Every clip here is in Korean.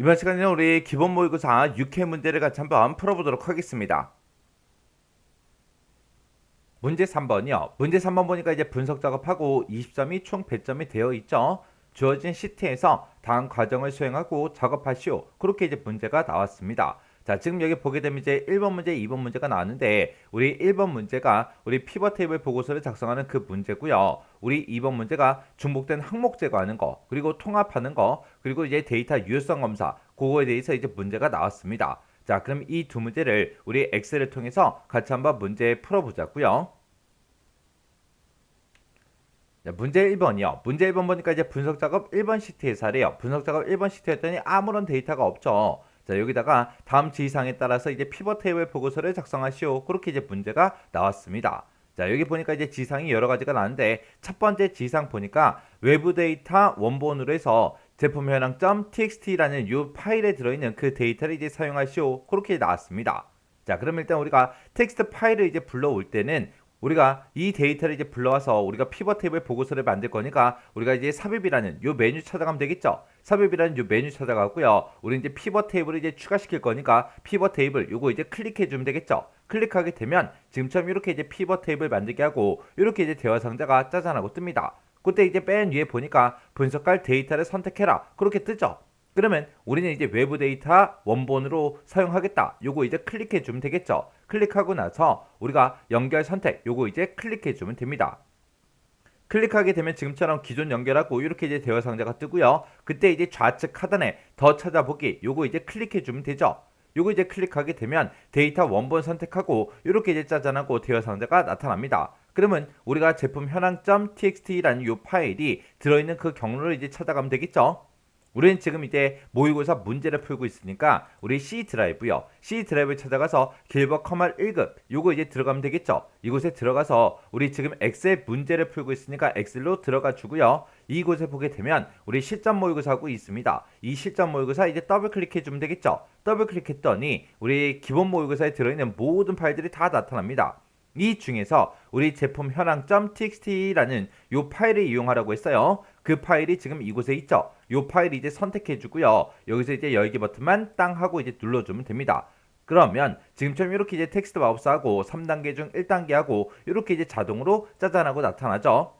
이번 시간에는 우리 기본 모의고사 6회 문제를 같이 한번 풀어보도록 하겠습니다. 문제 3번이요. 문제 3번 보니까 이제 분석 작업하고 20점이 총 100점이 되어 있죠. 주어진 시트에서 다음 과정을 수행하고 작업하시오. 그렇게 이제 문제가 나왔습니다. 자, 지금 여기 보게 되면 이제 1번 문제, 2번 문제가 나왔는데 우리 1번 문제가 우리 피벗 테이블 보고서를 작성하는 그 문제고요. 우리 2번 문제가 중복된 항목 제거하는 거, 그리고 통합하는 거, 그리고 이제 데이터 유효성 검사, 그거에 대해서 이제 문제가 나왔습니다. 자, 그럼 이 두 문제를 우리 엑셀을 통해서 같이 한번 문제 풀어보자고요. 자, 문제 1번이요. 문제 1번 보니까 이제 분석 작업 1번 시트에서 하래요. 분석 작업 1번 시트였더니 아무런 데이터가 없죠. 자, 여기다가 다음 지시사항에 따라서 이제 피벗 테이블 보고서를 작성하시오. 그렇게 이제 문제가 나왔습니다. 자, 여기 보니까 이제 지시사항이 여러 가지가 나는데 첫 번째 지시사항 보니까 외부 데이터 원본으로 해서 제품 현황.txt라는 이 파일에 들어있는 그 데이터를 이제 사용하시오. 그렇게 나왔습니다. 자, 그럼 일단 우리가 텍스트 파일을 이제 불러올 때는 우리가 이 데이터를 이제 불러와서 우리가 피벗 테이블 보고서를 만들 거니까 우리가 이제 삽입이라는 요 메뉴 찾아가면 되겠죠. 삽입이라는 요 메뉴 찾아가고요. 우리 이제 피벗 테이블을 이제 추가시킬 거니까 피벗 테이블 요거 이제 클릭해 주면 되겠죠. 클릭하게 되면 지금처럼 이렇게 이제 피벗 테이블 만들게 하고 이렇게 이제 대화 상자가 짜잔하고 뜹니다. 그때 이제 맨 위에 보니까 분석할 데이터를 선택해라. 그렇게 뜨죠. 그러면 우리는 이제 외부 데이터 원본으로 사용하겠다. 요거 이제 클릭해 주면 되겠죠. 클릭하고 나서 우리가 연결 선택 요거 이제 클릭해 주면 됩니다. 클릭하게 되면 지금처럼 기존 연결하고 이렇게 이제 대화 상자가 뜨고요. 그때 이제 좌측 하단에 더 찾아보기 요거 이제 클릭해 주면 되죠. 요거 이제 클릭하게 되면 데이터 원본 선택하고 이렇게 이제 짜잔하고 대화 상자가 나타납니다. 그러면 우리가 제품 현황.txt라는 요 파일이 들어있는 그 경로를 이제 찾아가면 되겠죠. 우리는 지금 이제 모의고사 문제를 풀고 있으니까 우리 C 드라이브요. C 드라이브 찾아가서 길버 커말 1급 요거 이제 들어가면 되겠죠. 이곳에 들어가서 우리 지금 엑셀 문제를 풀고 있으니까 엑셀로 들어가 주고요. 이곳에 보게 되면 우리 실전 모의고사 하고 있습니다. 이 실전 모의고사 이제 더블 클릭해 주면 되겠죠. 더블 클릭했더니 우리 기본 모의고사에 들어있는 모든 파일들이 다 나타납니다. 이 중에서 우리 제품 현황.txt라는 요 파일을 이용하라고 했어요. 그 파일이 지금 이곳에 있죠. 요 파일 이제 선택해 주고요. 여기서 이제 열기 버튼만 땅 하고 이제 눌러주면 됩니다. 그러면 지금처럼 이렇게 이제 텍스트 마우스하고 3단계 중 1단계 하고 이렇게 이제 자동으로 짜잔하고 나타나죠.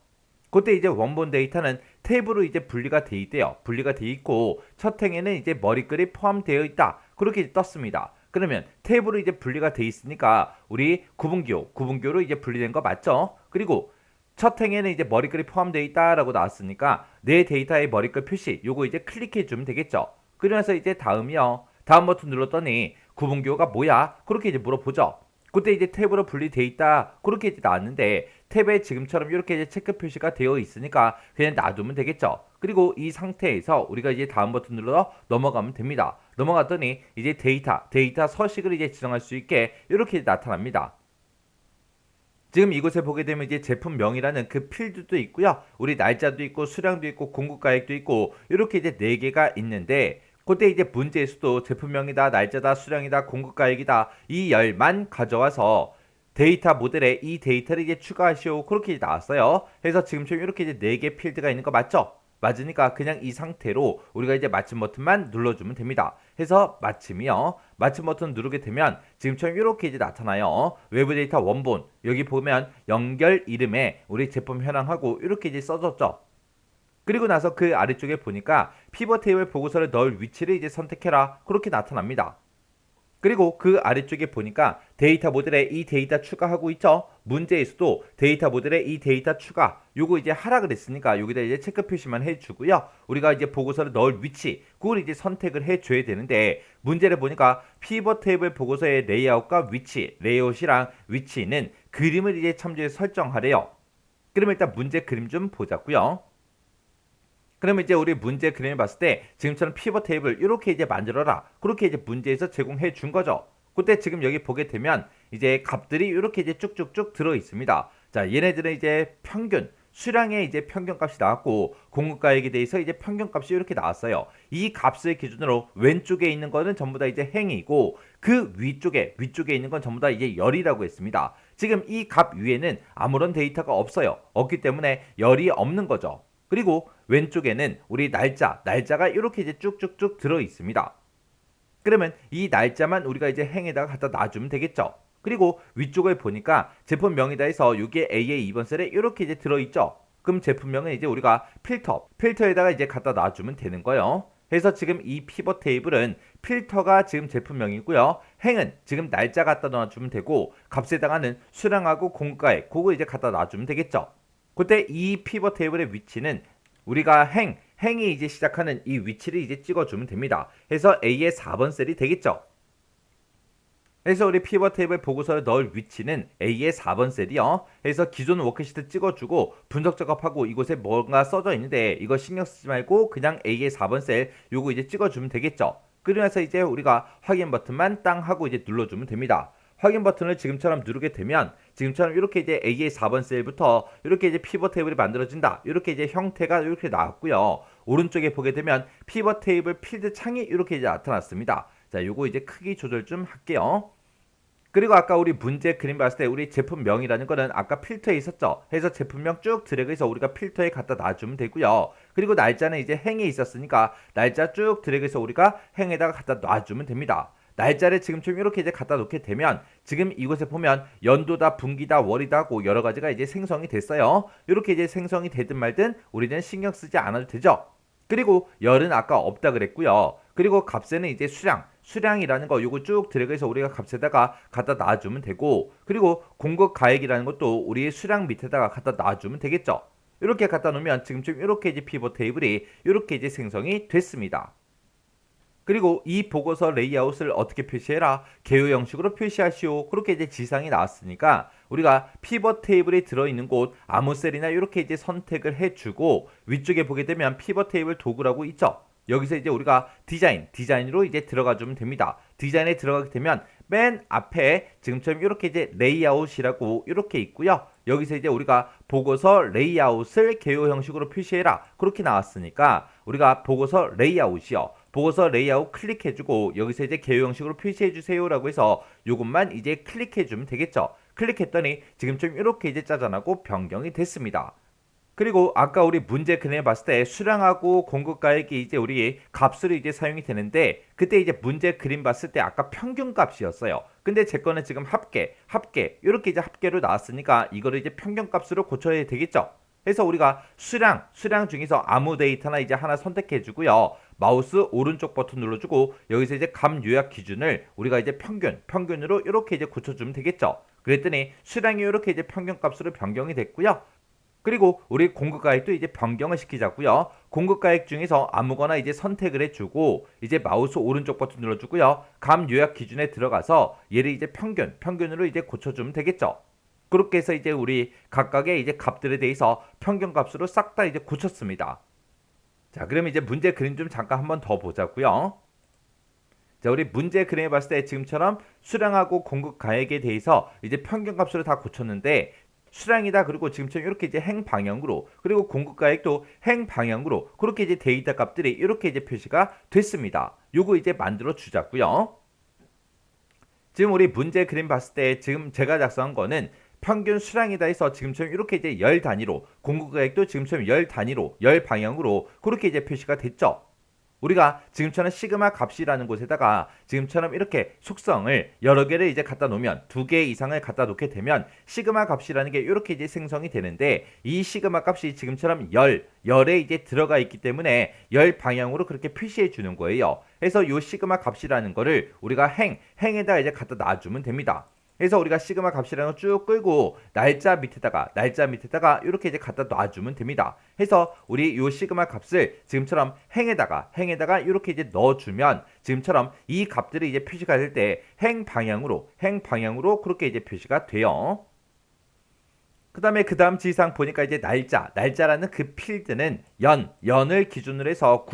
그때 이제 원본 데이터는 탭으로 이제 분리가 돼 있대요. 분리가 돼 있고 첫 행에는 이제 머리글이 포함되어 있다. 그렇게 이제 떴습니다. 그러면 탭으로 이제 분리가 돼 있으니까 우리 구분교로 이제 분리된 거 맞죠? 그리고 첫 행에는 이제 머리글이 포함되어 있다라고 나왔으니까 내 데이터의 머리글 표시 요거 이제 클릭해 주면 되겠죠. 그러면서 이제 다음이요. 다음 버튼 눌렀더니 구분교가 뭐야? 그렇게 이제 물어보죠. 그때 이제 탭으로 분리돼 있다. 그렇게 이제 나왔는데 탭에 지금처럼 이렇게 이제 체크 표시가 되어 있으니까 그냥 놔두면 되겠죠. 그리고 이 상태에서 우리가 이제 다음 버튼 눌러 넘어가면 됩니다. 넘어갔더니 이제 데이터 서식을 이제 지정할 수 있게 이렇게 나타납니다. 지금 이곳에 보게 되면 이제 제품명이라는 그 필드도 있고요. 우리 날짜도 있고 수량도 있고 공급가액도 있고 이렇게 이제 4개가 있는데 그때 이제 문제에서도 제품명이다, 날짜다, 수량이다, 공급가액이다 이 열만 가져와서 데이터 모델에 이 데이터를 이제 추가하시오. 그렇게 이제 나왔어요. 그래서 지금처럼 이렇게 이제 4개 필드가 있는 거 맞죠? 맞으니까 그냥 이 상태로 우리가 이제 마침 버튼만 눌러주면 됩니다. 해서 마침이요. 마침 버튼 누르게 되면 지금처럼 이렇게 이제 나타나요. 외부 데이터 원본 여기 보면 연결 이름에 우리 제품 현황하고 이렇게 이제 써졌죠. 그리고 나서 그 아래쪽에 보니까 피벗 테이블 보고서를 넣을 위치를 이제 선택해라. 그렇게 나타납니다. 그리고 그 아래쪽에 보니까 데이터 모델에 이 데이터 추가하고 있죠. 문제에서도 데이터 모델에 이 데이터 추가 요거 이제 하라 그랬으니까 여기다 이제 체크 표시만 해주고요. 우리가 이제 보고서를 넣을 위치 그걸 이제 선택을 해줘야 되는데 문제를 보니까 피벗 테이블 보고서의 레이아웃과 위치 레이아웃이랑 위치는 그림을 이제 참조해서 설정하래요. 그럼 일단 문제 그림 좀 보자고요. 그러면 이제 우리 문제 그림을 봤을 때 지금처럼 피벗 테이블 이렇게 이제 만들어라. 그렇게 이제 문제에서 제공해 준 거죠. 그때 지금 여기 보게 되면 이제 값들이 이렇게 이제 쭉쭉쭉 들어 있습니다. 자, 얘네들은 이제 평균 수량의 이제 평균값이 나왔고 공급가액에 대해서 이제 평균값이 이렇게 나왔어요. 이 값을 기준으로 왼쪽에 있는 거는 전부 다 이제 행이고 그 위쪽에 있는 건 전부 다 이제 열이라고 했습니다. 지금 이 값 위에는 아무런 데이터가 없어요. 없기 때문에 열이 없는 거죠. 그리고 왼쪽에는 우리 날짜가 이렇게 이제 쭉쭉쭉 들어 있습니다. 그러면 이 날짜만 우리가 이제 행에다가 갖다 놔주면 되겠죠. 그리고 위쪽을 보니까 제품명이다 해서 여기에 A의 2번 셀에 이렇게 이제 들어있죠. 그럼 제품명은 이제 우리가 필터에다가 이제 갖다 놔주면 되는 거예요. 그래서 지금 이 피벗 테이블은 필터가 지금 제품명이고요. 행은 지금 날짜 갖다 놔주면 되고 값에다가는 수량하고 공가액 그거 이제 갖다 놔주면 되겠죠. 그때 이 피벗 테이블의 위치는 우리가 행이 이제 시작하는 이 위치를 이제 찍어주면 됩니다. 그래서 A의 4번 셀이 되겠죠. 그래서 우리 피벗 테이블 보고서를 넣을 위치는 A의 4번 셀이요. 그래서 기존 워크시트 찍어주고 분석 작업하고 이곳에 뭔가 써져 있는데 이거 신경 쓰지 말고 그냥 A의 4번 셀 요거 이제 찍어주면 되겠죠. 그러면서 이제 우리가 확인 버튼만 땅 하고 이제 눌러주면 됩니다. 확인 버튼을 지금처럼 누르게 되면 지금처럼 이렇게 이제 A의 4번 셀부터 이렇게 이제 피벗 테이블이 만들어진다. 이렇게 이제 형태가 이렇게 나왔고요. 오른쪽에 보게 되면 피벗 테이블 필드 창이 이렇게 이제 나타났습니다. 자, 요거 이제 크기 조절 좀 할게요. 그리고 아까 우리 문제 그림 봤을 때 우리 제품명이라는 거는 아까 필터에 있었죠. 해서 제품명 쭉 드래그해서 우리가 필터에 갖다 놔주면 되고요. 그리고 날짜는 이제 행에 있었으니까 날짜 쭉 드래그해서 우리가 행에다가 갖다 놔주면 됩니다. 날짜를 지금처럼 이렇게 이제 갖다 놓게 되면 지금 이곳에 보면 연도다, 분기다, 월이다 하고 여러 가지가 이제 생성이 됐어요. 이렇게 이제 생성이 되든 말든 우리는 신경 쓰지 않아도 되죠. 그리고 열은 아까 없다 그랬고요. 그리고 값에는 이제 수량이라는 거 요거 쭉 드래그해서 우리가 값에다가 갖다 놔주면 되고 그리고 공급 가액이라는 것도 우리의 수량 밑에다가 갖다 놔주면 되겠죠. 이렇게 갖다 놓으면 지금쯤 이렇게 이제 피벗 테이블이 이렇게 이제 생성이 됐습니다. 그리고 이 보고서 레이아웃을 어떻게 표시해라? 개요 형식으로 표시하시오. 그렇게 이제 지상이 나왔으니까 우리가 피벗 테이블이 들어있는 곳 아무 셀이나 이렇게 이제 선택을 해주고 위쪽에 보게 되면 피벗 테이블 도구라고 있죠. 여기서 이제 우리가 디자인으로 이제 들어가 주면 됩니다. 디자인에 들어가게 되면 맨 앞에 지금처럼 이렇게 이제 레이아웃이라고 이렇게 있고요. 여기서 이제 우리가 보고서 레이아웃을 개요 형식으로 표시해라. 그렇게 나왔으니까 우리가 보고서 레이아웃이요. 보고서 레이아웃 클릭해주고 여기서 이제 개요 형식으로 표시해주세요 라고 해서 이것만 이제 클릭해주면 되겠죠. 클릭했더니 지금쯤 이렇게 이제 짜잔하고 변경이 됐습니다. 그리고 아까 우리 문제 그림을 봤을 때 수량하고 공급가액이 이제 우리 값으로 이제 사용이 되는데 그때 이제 문제 그림 봤을 때 아까 평균 값이었어요. 근데 제 거는 지금 합계 이렇게 이제 합계로 나왔으니까 이거를 이제 평균 값으로 고쳐야 되겠죠. 그래서 우리가 수량 중에서 아무 데이터나 이제 하나 선택해 주고요. 마우스 오른쪽 버튼 눌러주고 여기서 이제 값 요약 기준을 우리가 이제 평균으로 이렇게 이제 고쳐주면 되겠죠. 그랬더니 수량이 이렇게 이제 평균 값으로 변경이 됐고요. 그리고 우리 공급가액도 이제 변경을 시키자고요. 공급가액 중에서 아무거나 이제 선택을 해주고 이제 마우스 오른쪽 버튼 눌러주고요. 값 요약 기준에 들어가서 얘를 이제 평균으로 이제 고쳐주면 되겠죠. 그렇게 해서 이제 우리 각각의 이제 값들에 대해서 평균 값으로 싹 다 이제 고쳤습니다. 자, 그럼 이제 문제 그림 좀 잠깐 한번 더 보자고요. 자, 우리 문제 그림을 봤을 때 지금처럼 수량하고 공급 가액에 대해서 이제 평균 값으로 다 고쳤는데 수량이다 그리고 지금처럼 이렇게 이제 행 방향으로 그리고 공급 가액도 행 방향으로 그렇게 이제 데이터 값들이 이렇게 이제 표시가 됐습니다. 요거 이제 만들어 주자고요. 지금 우리 문제 그림 봤을 때 지금 제가 작성한 거는 평균 수량이다 해서 지금처럼 이렇게 이제 열 단위로 공급가액도 지금처럼 열 단위로 열 방향으로 그렇게 이제 표시가 됐죠. 우리가 지금처럼 시그마 값이라는 곳에다가 지금처럼 이렇게 속성을 여러 개를 이제 갖다 놓으면 두 개 이상을 갖다 놓게 되면 시그마 값이라는 게 이렇게 이제 생성이 되는데 이 시그마 값이 지금처럼 열에 이제 들어가 있기 때문에 열 방향으로 그렇게 표시해 주는 거예요. 그래서 이 시그마 값이라는 거를 우리가 행에다 이제 갖다 놔주면 됩니다. 그래서 우리가 시그마 값이라는 거 쭉 끌고 날짜 밑에다가 이렇게 이제 갖다 놔주면 됩니다. 해서 우리 요 시그마 값을 지금처럼 행에다가 이렇게 이제 넣어주면 지금처럼 이 값들이 이제 표시가 될 때 행 방향으로 그렇게 이제 표시가 돼요. 그 다음 지상 보니까 이제 날짜라는 그 필드는 연을 기준으로 해서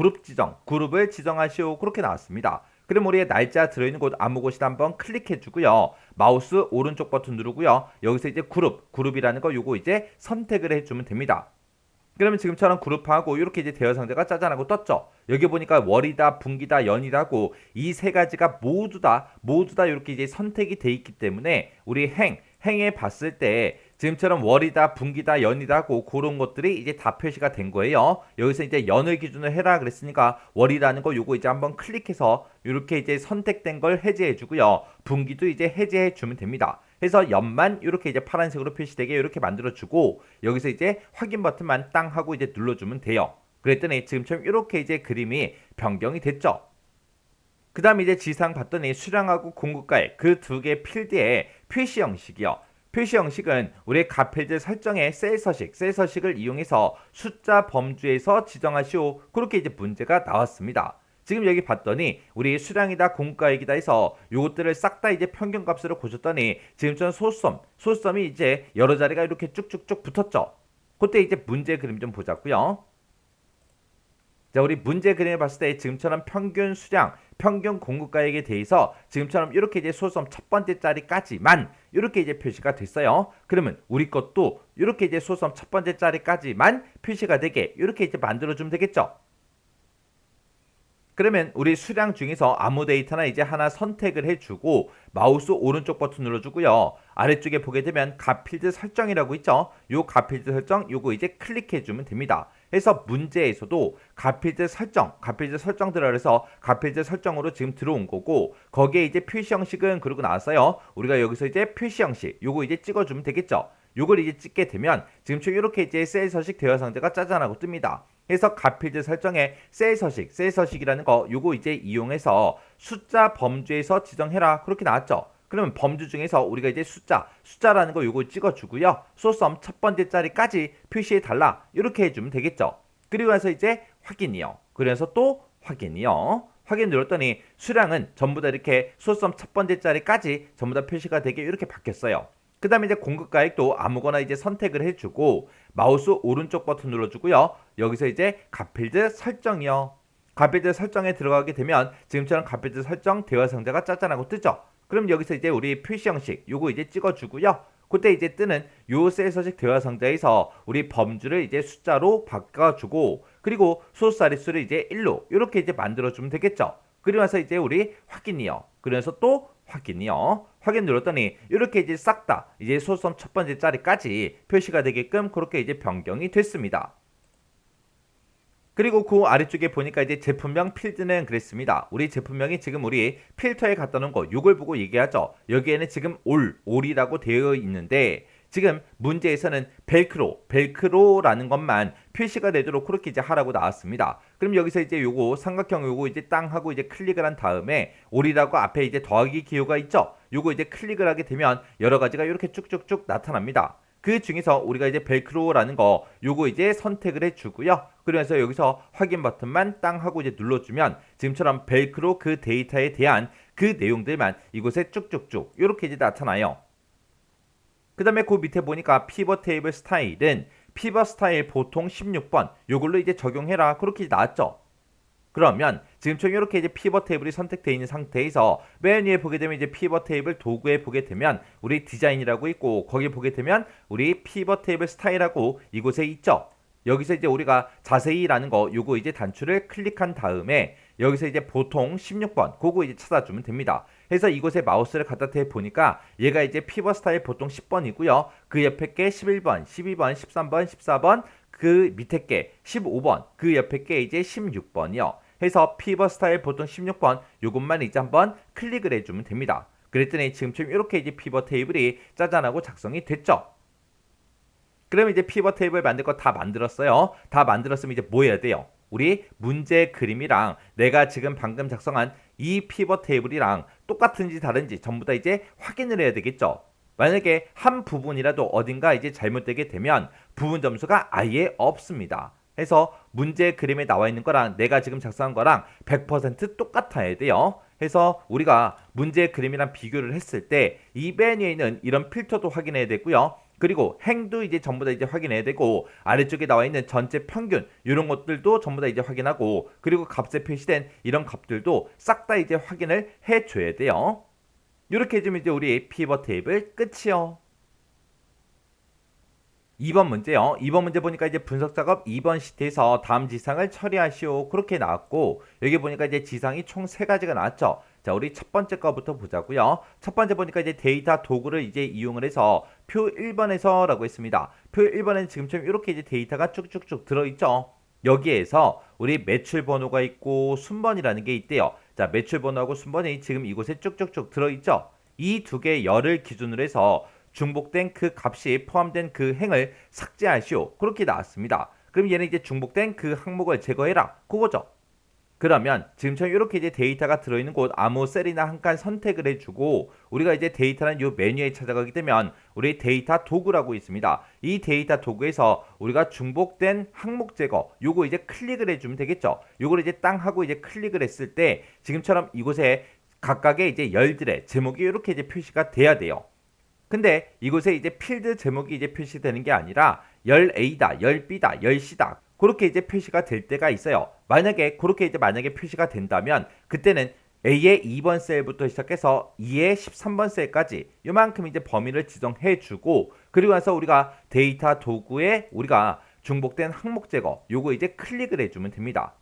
그룹을 지정하시오 그렇게 나왔습니다. 그럼 우리의 날짜 들어있는 곳 아무 곳이나 한번 클릭해 주고요. 마우스 오른쪽 버튼 누르고요. 여기서 이제 그룹이라는 거 요거 이제 선택을 해주면 됩니다. 그러면 지금처럼 그룹하고 이렇게 이제 대여 상자가 짜잔하고 떴죠. 여기 보니까 월이다, 분기다, 연이다 하고 이 세 가지가 모두 다 이렇게 이제 선택이 돼 있기 때문에 우리 행에 봤을 때 지금처럼 월이다, 분기다, 연이다 하고 그런 것들이 이제 다 표시가 된 거예요. 여기서 이제 연을 기준으로 해라 그랬으니까 월이라는 거 요거 이제 한번 클릭해서 이렇게 이제 선택된 걸 해제해 주고요. 분기도 이제 해제해 주면 됩니다. 해서 연만 이렇게 이제 파란색으로 표시되게 이렇게 만들어 주고 여기서 이제 확인 버튼만 땅 하고 이제 눌러 주면 돼요. 그랬더니 지금처럼 이렇게 이제 그림이 변경이 됐죠. 그 다음에 이제 지상 봤더니 수량하고 공급가액 그 두 개 필드의 표시 형식이요. 표시 형식은 우리 값필드 설정의 셀 서식을 이용해서 숫자 범주에서 지정하시오. 그렇게 이제 문제가 나왔습니다. 지금 여기 봤더니 우리 수량이다 공급가액이다 해서 요것들을 싹 다 이제 평균값으로 고쳤더니 지금처럼 소수점이 이제 여러 자리가 이렇게 쭉쭉쭉 붙었죠. 그때 이제 문제 그림 좀 보자고요. 자, 우리 문제 그림을 봤을 때 지금처럼 평균 수량, 평균 공급가액에 대해서 지금처럼 이렇게 이제 소수점 첫 번째 자리까지만 이렇게 이제 표시가 됐어요. 그러면 우리 것도 이렇게 이제 소수점 첫 번째 자리까지만 표시가 되게 이렇게 이제 만들어주면 되겠죠. 그러면 우리 수량 중에서 아무 데이터나 이제 하나 선택을 해주고 마우스 오른쪽 버튼 눌러주고요. 아래쪽에 보게 되면 값필드 설정이라고 있죠. 요 값필드 설정 요거 이제 클릭해주면 됩니다. 해서 문제에서도 값필드 설정 들어가서 값필드 설정으로 지금 들어온 거고 거기에 이제 표시 형식은 그러고 나왔어요. 우리가 여기서 이제 표시 형식 요거 이제 찍어주면 되겠죠. 요걸 이제 찍게 되면 지금처럼 이렇게 이제 셀 서식 대화 상자가 짜잔하고 뜹니다. 해서 값필드 설정에 셀 서식이라는 거 요거 이제 이용해서 숫자 범주에서 지정해라 그렇게 나왔죠. 그러면 범주 중에서 우리가 이제 숫자라는 거 요거 찍어주고요. 소수점 첫 번째 자리까지 표시해 달라 이렇게 해주면 되겠죠. 그리고 나서 이제 확인이요. 그래서 또 확인이요. 확인 눌렀더니 수량은 전부 다 이렇게 소수점 첫 번째 자리까지 전부 다 표시가 되게 이렇게 바뀌었어요. 그 다음에 이제 공급가액도 아무거나 이제 선택을 해주고 마우스 오른쪽 버튼 눌러주고요. 여기서 이제 값필드 설정이요. 값필드 설정에 들어가게 되면 지금처럼 값필드 설정 대화 상자가 짜잔하고 뜨죠. 그럼 여기서 이제 우리 표시 형식 요거 이제 찍어주고요. 그때 이제 뜨는 요 셀 서식 대화 상자에서 우리 범주를 이제 숫자로 바꿔주고 그리고 소수 자릿수를 이제 1로 이렇게 이제 만들어주면 되겠죠. 그리고 나서 이제 우리 확인이요. 그래서 또 확인이요. 확인 눌렀더니 이렇게 이제 싹 다 이제 소수점 첫 번째 자리까지 표시가 되게끔 그렇게 이제 변경이 됐습니다. 그리고 그 아래쪽에 보니까 이제 제품명 필드는 그랬습니다. 우리 제품명이 지금 우리 필터에 갖다 놓은 거 요걸 보고 얘기하죠. 여기에는 지금 올이라고 되어 있는데 지금 문제에서는 벨크로라는 것만 표시가 되도록 그렇게 이제 하라고 나왔습니다. 그럼 여기서 이제 요거 삼각형 요거 이제 땅 하고 이제 클릭을 한 다음에 올이라고 앞에 이제 더하기 기호가 있죠. 요거 이제 클릭을 하게 되면 여러 가지가 이렇게 쭉쭉쭉 나타납니다. 그 중에서 우리가 이제 벨크로라는 거 요거 이제 선택을 해주고요. 그래서 여기서 확인 버튼만 땅 하고 이제 눌러주면 지금처럼 벨크로 그 데이터에 대한 그 내용들만 이곳에 쭉쭉쭉 이렇게 이제 나타나요. 그 다음에 그 밑에 보니까 피벗 테이블 스타일은 피벗 스타일 보통 16번 요걸로 이제 적용해라 그렇게 나왔죠. 그러면 지금처럼 이렇게 이제 피벗 테이블이 선택되어 있는 상태에서 맨 위에 보게 되면 이제 피벗 테이블 도구에 보게 되면 우리 디자인이라고 있고 거기 보게 되면 우리 피벗 테이블 스타일하고 이곳에 있죠. 여기서 이제 우리가 자세히라는 거 요거 이제 단추를 클릭한 다음에 여기서 이제 보통 16번 그거 이제 찾아주면 됩니다. 그래서 이곳에 마우스를 갖다 대 보니까 얘가 이제 피벗 스타일 보통 10번이고요. 그 옆에 게 11번, 12번, 13번, 14번 그 밑에 게 15번 그 옆에 게 이제 16번이요. 해서 피벗 스타일 보통 16번 요것만 이제 한번 클릭을 해주면 됩니다. 그랬더니 지금처럼 이렇게 이제 피벗 테이블이 짜잔하고 작성이 됐죠. 그러면 이제 피벗 테이블 만들 거 다 만들었어요. 다 만들었으면 이제 뭐 해야 돼요? 우리 문제 그림이랑 내가 지금 방금 작성한 이 피벗 테이블이랑 똑같은지 다른지 전부 다 이제 확인을 해야 되겠죠. 만약에 한 부분이라도 어딘가 이제 잘못되게 되면 부분 점수가 아예 없습니다. 해서 문제 그림에 나와 있는 거랑 내가 지금 작성한 거랑 100% 똑같아야 돼요. 해서 우리가 문제 그림이랑 비교를 했을 때 이 맨 위에 있는 이런 필터도 확인해야 되고요. 그리고 행도 이제 전부 다 이제 확인해야 되고 아래쪽에 나와 있는 전체 평균 이런 것들도 전부 다 이제 확인하고 그리고 값에 표시된 이런 값들도 싹 다 이제 확인을 해줘야 돼요. 이렇게 해주면 이제 우리 피벗 테이블 끝이요. 2번 문제요. 2번 문제 보니까 이제 분석 작업 2번 시트에서 다음 지상을 처리하시오. 그렇게 나왔고 여기 보니까 이제 지상이 총 3가지가 나왔죠. 자, 우리 첫 번째 거부터 보자고요. 첫 번째 보니까 이제 데이터 도구를 이제 이용을 해서 표 1번에서라고 했습니다. 표 1번에는 지금처럼 이렇게 이제 데이터가 쭉쭉쭉 들어있죠. 여기에서 우리 매출 번호가 있고 순번이라는 게 있대요. 자, 매출 번호하고 순번이 지금 이곳에 쭉쭉쭉 들어있죠. 이 두 개의 열을 기준으로 해서 중복된 그 값이 포함된 그 행을 삭제하시오. 그렇게 나왔습니다. 그럼 얘는 이제 중복된 그 항목을 제거해라. 그거죠. 그러면 지금처럼 이렇게 이제 데이터가 들어있는 곳 아무 셀이나 한 칸 선택을 해주고 우리가 이제 데이터는 이 메뉴에 찾아가게 되면 우리 데이터 도구라고 있습니다. 이 데이터 도구에서 우리가 중복된 항목 제거 요거 이제 클릭을 해주면 되겠죠. 요걸 이제 땅 하고 이제 클릭을 했을 때 지금처럼 이곳에 각각의 이제 열들의 제목이 이렇게 이제 표시가 돼야 돼요. 근데 이곳에 이제 필드 제목이 이제 표시되는 게 아니라 열 A다, 열 B다, 열 C다 그렇게 이제 표시가 될 때가 있어요. 만약에 그렇게 이제 만약에 표시가 된다면 그때는 A의 2번 셀부터 시작해서 2의 13번 셀까지 요만큼 이제 범위를 지정해 주고 그리고 나서 우리가 데이터 도구에 우리가 중복된 항목 제거 요거 이제 클릭을 해주면 됩니다.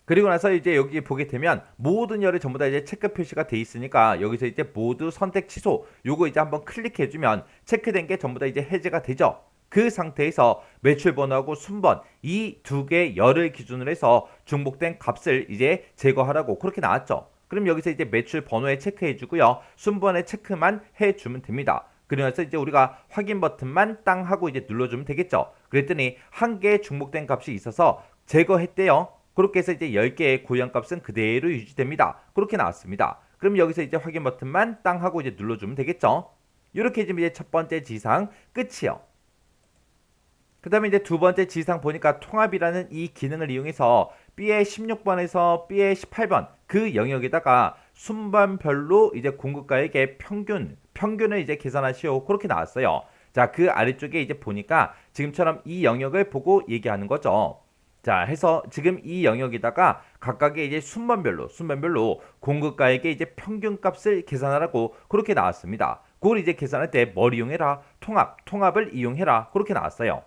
그리고 나서 이제 여기 보게 되면 모든 열이 전부 다 이제 체크 표시가 돼 있으니까 여기서 이제 모두 선택 취소 요거 이제 한번 클릭해주면 체크된 게 전부 다 이제 해제가 되죠. 그 상태에서 매출 번호하고 순번 이 두 개 열을 기준으로 해서 중복된 값을 이제 제거하라고 그렇게 나왔죠. 그럼 여기서 이제 매출 번호에 체크해주고요. 순번에 체크만 해주면 됩니다. 그러면서 이제 우리가 확인 버튼만 땅 하고 이제 눌러주면 되겠죠. 그랬더니 한 개의 중복된 값이 있어서 제거했대요. 그렇게 해서 이제 10개의 고정값은 그대로 유지됩니다. 그렇게 나왔습니다. 그럼 여기서 이제 확인 버튼만 땅 하고 이제 눌러주면 되겠죠. 이렇게 해주면 이제 첫 번째 지상 끝이요. 그 다음에 이제 두 번째 지상 보니까 통합이라는 이 기능을 이용해서 B의 16번에서 B의 18번 그 영역에다가 순번별로 이제 공급가에게 평균을 이제 계산하시오. 그렇게 나왔어요. 자, 그 아래쪽에 이제 보니까 지금처럼 이 영역을 보고 얘기하는 거죠. 자, 해서 지금 이 영역에다가 각각의 이제 순번별로 공급가에게 이제 평균값을 계산하라고 그렇게 나왔습니다. 그걸 이제 계산할 때 뭘 이용해라? 통합을 이용해라. 그렇게 나왔어요.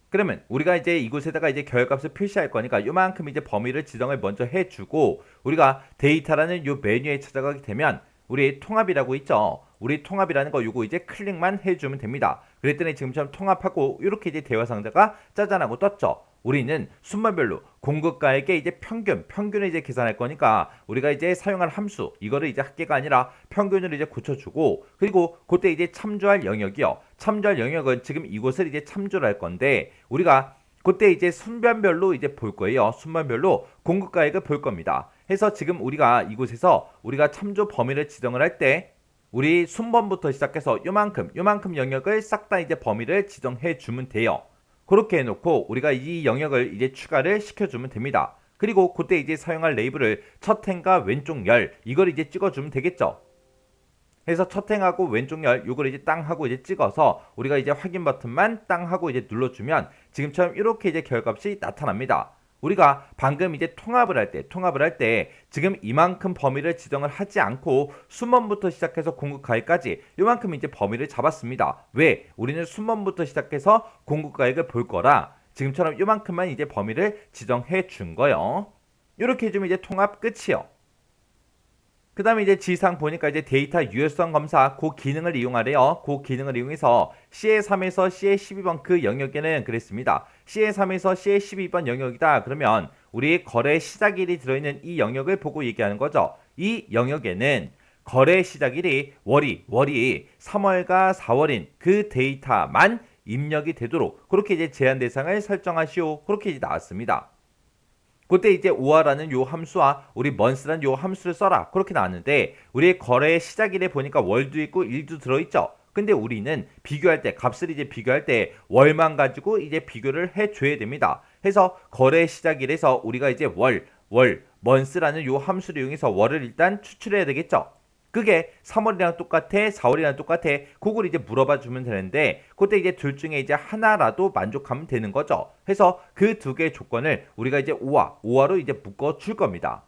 그러면 우리가 이제 이곳에다가 이제 결값을 표시할 거니까 요만큼 이제 범위를 지정을 먼저 해주고 우리가 데이터라는 요 메뉴에 찾아가게 되면 우리 통합이라고 있죠. 우리 통합이라는 거 요거 이제 클릭만 해주면 됩니다. 그랬더니 지금처럼 통합하고 이렇게 이제 대화 상자가 짜잔하고 떴죠. 우리는 순번별로 공급가에게 이제 평균을 이제 계산할 거니까 우리가 이제 사용할 함수 이거를 이제 합계가 아니라 평균을 이제 고쳐주고 그리고 그때 이제 참조할 영역이요. 참조할 영역은 지금 이곳을 이제 참조를 할 건데 우리가 그때 이제 순번별로 이제 볼 거예요. 순번별로 공급가액을 볼 겁니다. 해서 지금 우리가 이곳에서 우리가 참조 범위를 지정을 할 때 우리 순번부터 시작해서 요만큼 영역을 싹 다 이제 범위를 지정해 주면 돼요. 그렇게 해놓고 우리가 이 영역을 이제 추가를 시켜주면 됩니다. 그리고 그때 이제 사용할 레이블을 첫 행과 왼쪽 열 이걸 이제 찍어주면 되겠죠. 해서 첫 행하고 왼쪽 열 요걸 이제 땅 하고 이제 찍어서 우리가 이제 확인 버튼만 땅 하고 이제 눌러주면 지금처럼 이렇게 이제 결값이 나타납니다. 우리가 방금 이제 통합을 할 때 지금 이만큼 범위를 지정을 하지 않고 순번부터 시작해서 공급가액까지 이만큼 이제 범위를 잡았습니다. 왜? 우리는 순번부터 시작해서 공급가액을 볼 거라 지금처럼 이만큼만 이제 범위를 지정해 준 거예요. 이렇게 해주면 이제 통합 끝이요. 그 다음에 이제 지상 보니까 이제 데이터 유효성 검사 그 기능을 이용하래요. 그 기능을 이용해서 CA3에서 CA12번 그 영역에는 그랬습니다. CA3에서 CA12번 영역이다. 그러면 우리 거래 시작일이 들어있는 이 영역을 보고 얘기하는 거죠. 이 영역에는 거래 시작일이 월이 3월과 4월인 그 데이터만 입력이 되도록 그렇게 이제 제한 대상을 설정하시오. 그렇게 이제 나왔습니다. 그때 이제 오아라는 요 함수와 우리 month라는 요 함수를 써라 그렇게 나왔는데 우리의 거래의 시작일에 보니까 월도 있고 일도 들어있죠. 근데 우리는 비교할 때 값을 이제 비교할 때 월만 가지고 이제 비교를 해줘야 됩니다. 해서 거래 시작일에서 우리가 이제 month라는 요 함수를 이용해서 월을 일단 추출해야 되겠죠. 그게 3월이랑 똑같아 4월이랑 똑같아 그걸 이제 물어봐 주면 되는데 그때 이제 둘 중에 이제 하나라도 만족하면 되는 거죠. 해서 그 두 개의 조건을 우리가 이제 오화로 이제 묶어 줄 겁니다.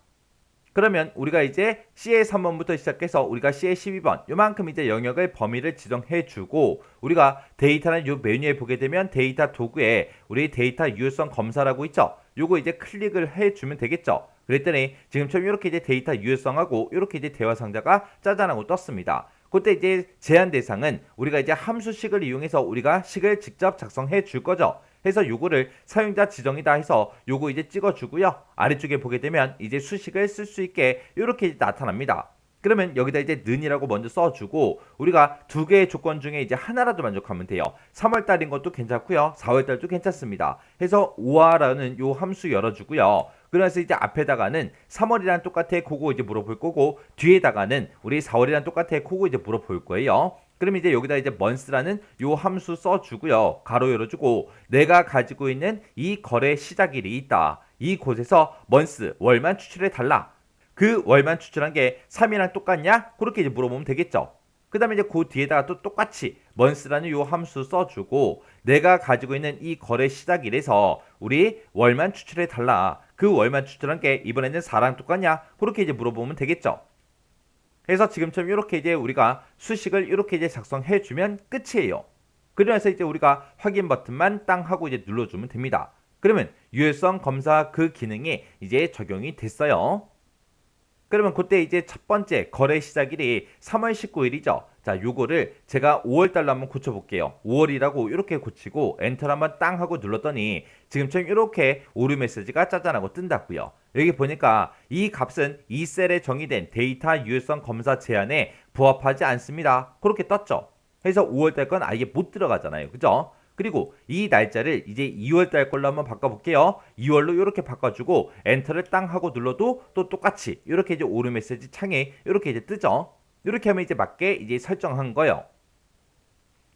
그러면 우리가 이제 CA 3번부터 시작해서 우리가 CA 12번 요만큼 이제 영역을 범위를 지정해 주고 우리가 데이터는 요 메뉴에 보게 되면 데이터 도구에 우리 데이터 유효성 검사라고 있죠. 요거 이제 클릭을 해주면 되겠죠. 그랬더니 지금처럼 이렇게 이제 데이터 유효성하고 이렇게 이제 대화 상자가 짜잔하고 떴습니다. 그때 이제 제한 대상은 우리가 이제 함수식을 이용해서 우리가 식을 직접 작성해 줄 거죠. 해서 요거를 사용자 지정이다 해서 요거 이제 찍어주고요. 아래쪽에 보게 되면 이제 수식을 쓸 수 있게 이렇게 나타납니다. 그러면 여기다 이제 는이라고 먼저 써주고 우리가 두 개의 조건 중에 이제 하나라도 만족하면 돼요. 3월달인 것도 괜찮고요. 4월달도 괜찮습니다. 해서 5화라는 요 함수 열어주고요. 그래서 이제 앞에다가는 3월이랑 똑같아 그거 이제 물어볼 거고 뒤에다가는 우리 4월이랑 똑같아 그거 이제 물어볼 거예요. 그럼 이제 여기다 이제 month라는 요 함수 써주고요. 가로 열어주고 내가 가지고 있는 이 거래 시작일이 있다. 이곳에서 month 월만 추출해 달라. 그 월만 추출한 게 3이랑 똑같냐? 그렇게 이제 물어보면 되겠죠. 그 다음에 이제 그 뒤에다가 또 똑같이 month라는 요 함수 써주고 내가 가지고 있는 이 거래 시작일에서 우리 월만 추출해 달라. 그 월만 추출한 게 이번에는 4랑 똑같냐? 그렇게 이제 물어보면 되겠죠. 그래서 지금처럼 이렇게 이제 우리가 수식을 이렇게 이제 작성해 주면 끝이에요. 그래서 이제 우리가 확인 버튼만 땅 하고 이제 눌러주면 됩니다. 그러면 유효성 검사 그 기능이 이제 적용이 됐어요. 그러면 그때 이제 첫 번째 거래 시작일이 3월 19일이죠. 자, 요거를 제가 5월달로 한번 고쳐볼게요. 5월이라고 이렇게 고치고 엔터를 한번 땅 하고 눌렀더니 지금처럼 이렇게 오류 메시지가 짜잔하고 뜬다고요. 여기 보니까 이 값은 이 셀에 정의된 데이터 유효성 검사 제한에 부합하지 않습니다. 그렇게 떴죠. 그래서 5월달 건 아예 못 들어가잖아요. 그죠? 그리고 이 날짜를 이제 2월달 걸로 한번 바꿔볼게요. 2월로 이렇게 바꿔주고 엔터를 땅 하고 눌러도 또 똑같이 이렇게 이제 오류 메시지 창에 이렇게 이제 뜨죠. 이렇게 하면 이제 맞게 이제 설정한 거예요.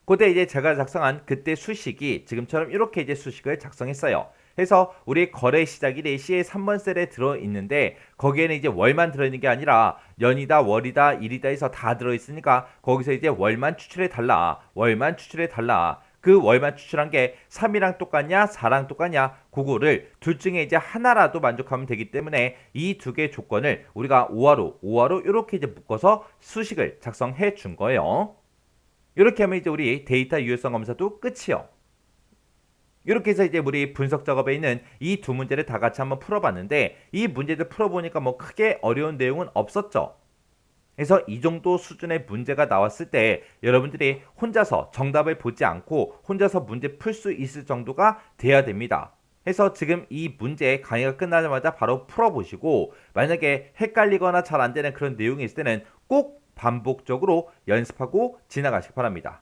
그때 이제 제가 작성한 그때 수식이 지금처럼 이렇게 이제 수식을 작성했어요. 그래서 우리 거래 시작일이 C의 3번 셀에 들어있는데 거기에는 이제 월만 들어있는 게 아니라 년이다 월이다 일이다 해서 다 들어있으니까 거기서 이제 월만 추출해 달라. 월만 추출해 달라. 그 월만 추출한 게 3이랑 똑같냐 4랑 똑같냐 그거를 둘 중에 이제 하나라도 만족하면 되기 때문에 이 두 개의 조건을 우리가 5화로 이렇게 이제 묶어서 수식을 작성해 준 거예요. 이렇게 하면 이제 우리 데이터 유효성 검사도 끝이요. 이렇게 해서 이제 우리 분석 작업에 있는 이 두 문제를 다 같이 한번 풀어봤는데 이 문제들 풀어보니까 뭐 크게 어려운 내용은 없었죠. 그래서 이 정도 수준의 문제가 나왔을 때 여러분들이 혼자서 정답을 보지 않고 혼자서 문제 풀 수 있을 정도가 돼야 됩니다. 그래서 지금 이 문제 강의가 끝나자마자 바로 풀어보시고 만약에 헷갈리거나 잘 안되는 그런 내용이 있을 때는 꼭 반복적으로 연습하고 지나가시기 바랍니다.